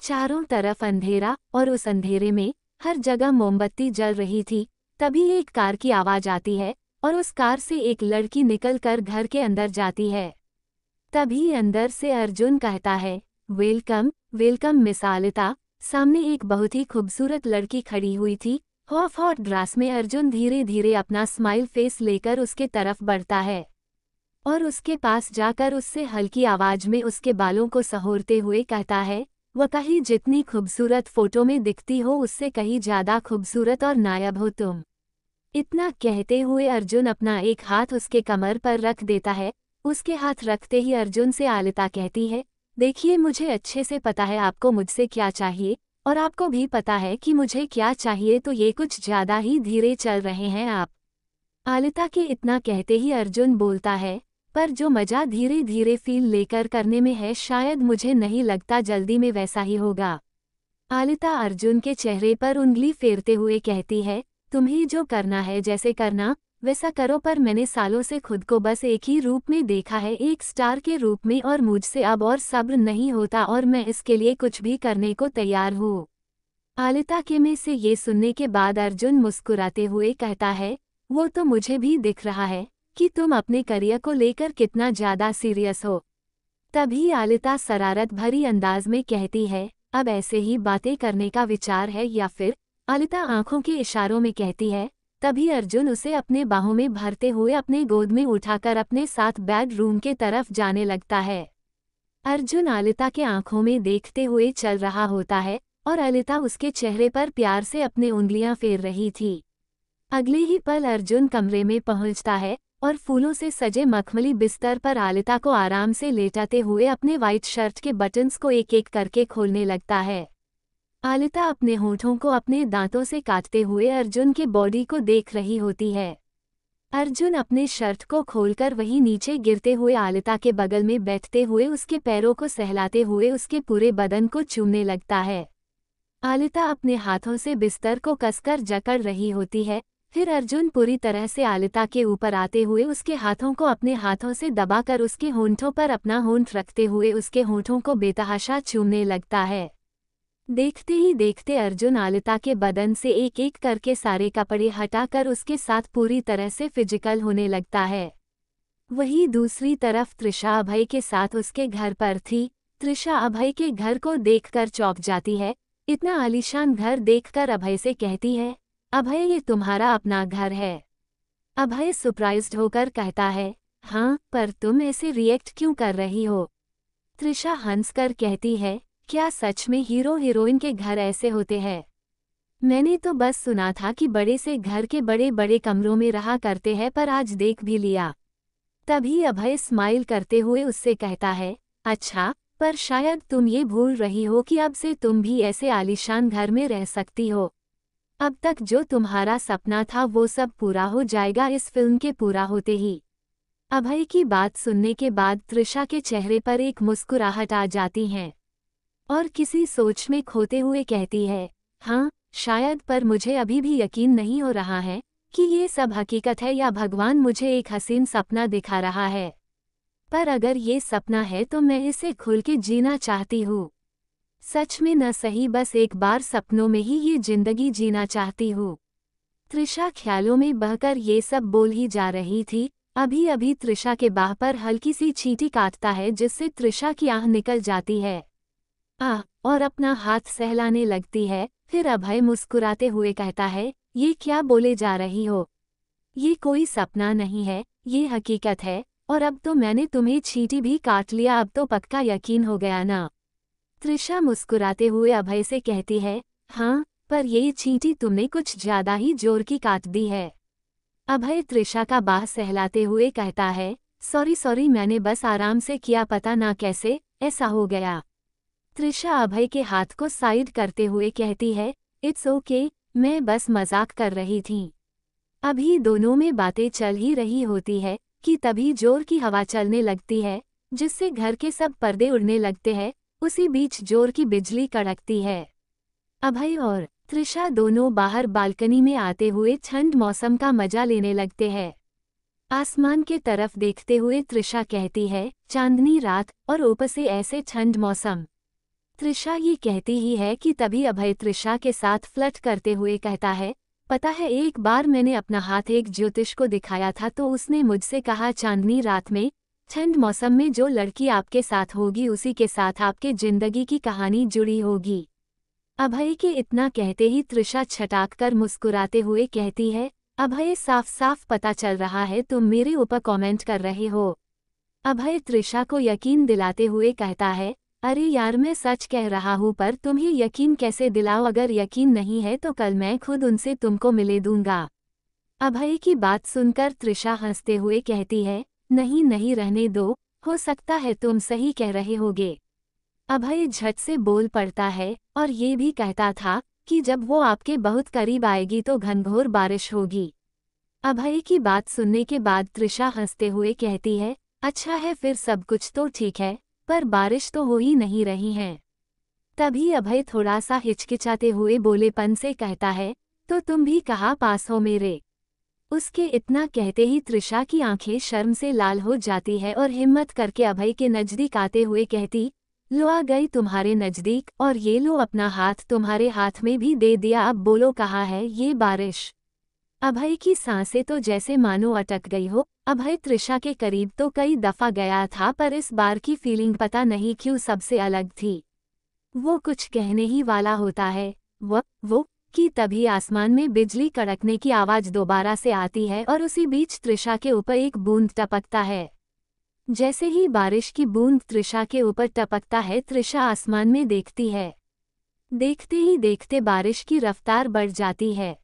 चारों तरफ अंधेरा और उस अंधेरे में हर जगह मोमबत्ती जल रही थी। तभी एक कार की आवाज आती है और उस कार से एक लड़की निकलकर घर के अंदर जाती है। तभी अंदर से अर्जुन कहता है, वेलकम वेलकम मिस आलिता। सामने एक बहुत ही खूबसूरत लड़की खड़ी हुई थी। हॉफ हॉट ड्रेस में अर्जुन धीरे धीरे अपना स्माइल फेस लेकर उसके तरफ बढ़ता है और उसके पास जाकर उससे हल्की आवाज में उसके बालों को सहोरते हुए कहता है, वह कहीं जितनी खूबसूरत फोटो में दिखती हो उससे कहीं ज्यादा खूबसूरत और नायाब हो तुम। इतना कहते हुए अर्जुन अपना एक हाथ उसके कमर पर रख देता है। उसके हाथ रखते ही अर्जुन से आलिता कहती है, देखिए मुझे अच्छे से पता है आपको मुझसे क्या चाहिए और आपको भी पता है कि मुझे क्या चाहिए, तो ये कुछ ज्यादा ही धीरे चल रहे हैं आप। आलिता के इतना कहते ही अर्जुन बोलता है, पर जो मजा धीरे धीरे फील लेकर करने में है शायद मुझे नहीं लगता जल्दी में वैसा ही होगा। आलिता अर्जुन के चेहरे पर उंगली फेरते हुए कहती है, तुम्हें जो करना है जैसे करना वैसा करो, पर मैंने सालों से खुद को बस एक ही रूप में देखा है, एक स्टार के रूप में, और मुझसे अब और सब्र नहीं होता और मैं इसके लिए कुछ भी करने को तैयार हूँ। आलिता के मुंह से ये सुनने के बाद अर्जुन मुस्कुराते हुए कहता है, वो तो मुझे भी दिख रहा है कि तुम अपने करियर को लेकर कितना ज्यादा सीरियस हो। तभी आलिता शरारत भरी अंदाज में कहती है, अब ऐसे ही बातें करने का विचार है या फिर? आलिता आंखों के इशारों में कहती है। तभी अर्जुन उसे अपने बाहों में भरते हुए अपने गोद में उठाकर अपने साथ बेडरूम के तरफ जाने लगता है। अर्जुन आलिता के आंखों में देखते हुए चल रहा होता है और आलिता उसके चेहरे पर प्यार से अपनी उंगलियां फेर रही थी। अगले ही पल अर्जुन कमरे में पहुंचता है और फूलों से सजे मखमली बिस्तर पर आलिता को आराम से लेटाते हुए अपने वाइट शर्ट के बटन्स को एक एक करके खोलने लगता है। आलिता अपने होठों को अपने दांतों से काटते हुए अर्जुन के बॉडी को देख रही होती है। अर्जुन अपने शर्ट को खोलकर वहीं नीचे गिरते हुए आलिता के बगल में बैठते हुए उसके पैरों को सहलाते हुए उसके पूरे बदन को चूमने लगता है। आलिता अपने हाथों से बिस्तर को कसकर जकड़ रही होती है। फिर अर्जुन पूरी तरह से आलिता के ऊपर आते हुए उसके हाथों को अपने हाथों से दबाकर उसके होंठों पर अपना होंठ रखते हुए उसके होंठों को बेतहाशा चूमने लगता है। देखते ही देखते अर्जुन आलिता के बदन से एक एक करके सारे कपड़े हटाकर उसके साथ पूरी तरह से फिजिकल होने लगता है। वहीं दूसरी तरफ त्रिशा अभय के साथ उसके घर पर थी। त्रिशा अभय के घर को देखकर चौंक जाती है। इतना आलीशान घर देखकर अभय से कहती है, अभय ये तुम्हारा अपना घर है? अभय सरप्राइज्ड होकर कहता है, हाँ, पर तुम ऐसे रिएक्ट क्यों कर रही हो? त्रिशा हंसकर कहती है, क्या सच में हीरो हीरोइन के घर ऐसे होते हैं? मैंने तो बस सुना था कि बड़े से घर के बड़े बड़े कमरों में रहा करते हैं, पर आज देख भी लिया। तभी अभय स्माइल करते हुए उससे कहता है, अच्छा, पर शायद तुम ये भूल रही हो कि अब से तुम भी ऐसे आलीशान घर में रह सकती हो। अब तक जो तुम्हारा सपना था वो सब पूरा हो जाएगा इस फिल्म के पूरा होते ही। अभय की बात सुनने के बाद त्रिशा के चेहरे पर एक मुस्कुराहट आ जाती है और किसी सोच में खोते हुए कहती है, हाँ शायद, पर मुझे अभी भी यकीन नहीं हो रहा है कि ये सब हकीकत है या भगवान मुझे एक हसीन सपना दिखा रहा है। पर अगर ये सपना है तो मैं इसे खुल के जीना चाहती हूँ। सच में न सही, बस एक बार सपनों में ही ये जिंदगी जीना चाहती हूँ। त्रिशा ख्यालों में बहकर ये सब बोल ही जा रही थी। अभी अभी त्रिशा के बाह पर हल्की सी चींटी काटता है जिससे त्रिशा की आह निकल जाती है और अपना हाथ सहलाने लगती है। फिर अभय मुस्कुराते हुए कहता है, ये क्या बोले जा रही हो? ये कोई सपना नहीं है, ये हकीकत है, और अब तो मैंने तुम्हें चींटी भी काट लिया, अब तो पक्का यकीन हो गया ना? त्रिशा मुस्कुराते हुए अभय से कहती है, हाँ, पर ये चींटी तुमने कुछ ज्यादा ही जोर की काट दी है। अभय त्रिशा का बाह सहलाते हुए कहता है, सॉरी, मैंने बस आराम से किया, पता ना कैसे ऐसा हो गया। त्रिशा अभय के हाथ को साइड करते हुए कहती है, इट्स ओके, मैं बस मजाक कर रही थी। अभी दोनों में बातें चल ही रही होती है कि तभी जोर की हवा चलने लगती है जिससे घर के सब पर्दे उड़ने लगते हैं। उसी बीच जोर की बिजली कड़कती है। अभय और त्रिशा दोनों बाहर बालकनी में आते हुए ठंड मौसम का मजा लेने लगते हैं। आसमान के तरफ देखते हुए त्रिशा कहती है, चांदनी रात और ऊपर से ऐसे ठंड मौसम। त्रिशा ये कहती ही है कि तभी अभय त्रिशा के साथ फ्लर्ट करते हुए कहता है, पता है एक बार मैंने अपना हाथ एक ज्योतिष को दिखाया था तो उसने मुझसे कहा चांदनी रात में, ठंड मौसम में जो लड़की आपके साथ होगी उसी के साथ आपके जिंदगी की कहानी जुड़ी होगी। अभय के इतना कहते ही त्रिशा छटाक कर मुस्कुराते हुए कहती है, अभय साफ साफ पता चल रहा है तुम मेरे ऊपर कमेंट कर रहे हो। अभय त्रिशा को यकीन दिलाते हुए कहता है, अरे यार मैं सच कह रहा हूँ पर तुम्हें यकीन कैसे दिलाओ, अगर यकीन नहीं है तो कल मैं खुद उनसे तुमको मिले दूंगा। अभय की बात सुनकर त्रिशा हंसते हुए कहती है, नहीं नहीं रहने दो, हो सकता है तुम सही कह रहे होगे। अभय झट से बोल पड़ता है और ये भी कहता था कि जब वो आपके बहुत करीब आएगी तो घनघोर बारिश होगी। अभय की बात सुनने के बाद त्रिशा हंसते हुए कहती है, अच्छा है फिर सब कुछ तो ठीक है, पर बारिश तो हो ही नहीं रही है। तभी अभय थोड़ा सा हिचकिचाते हुए बोलेपन से कहता है, तो तुम भी कहाँ पास हो मेरे। उसके इतना कहते ही त्रिशा की आंखें शर्म से लाल हो जाती है और हिम्मत करके अभय के नजदीक आते हुए कहती, लो आ गई तुम्हारे नजदीक और ये लो अपना हाथ तुम्हारे हाथ में भी दे दिया, अब बोलो कहाँ है ये बारिश। अभय की सांसें तो जैसे मानो अटक गई हो। अभय त्रिशा के करीब तो कई दफा गया था पर इस बार की फीलिंग पता नहीं क्यों सबसे अलग थी। वो कुछ कहने ही वाला होता है वो कि तभी आसमान में बिजली कड़कने की आवाज दोबारा से आती है और उसी बीच त्रिशा के ऊपर एक बूंद टपकता है। जैसे ही बारिश की बूंद त्रिशा के ऊपर टपकता है त्रिशा आसमान में देखती है। देखते ही देखते बारिश की रफ्तार बढ़ जाती है।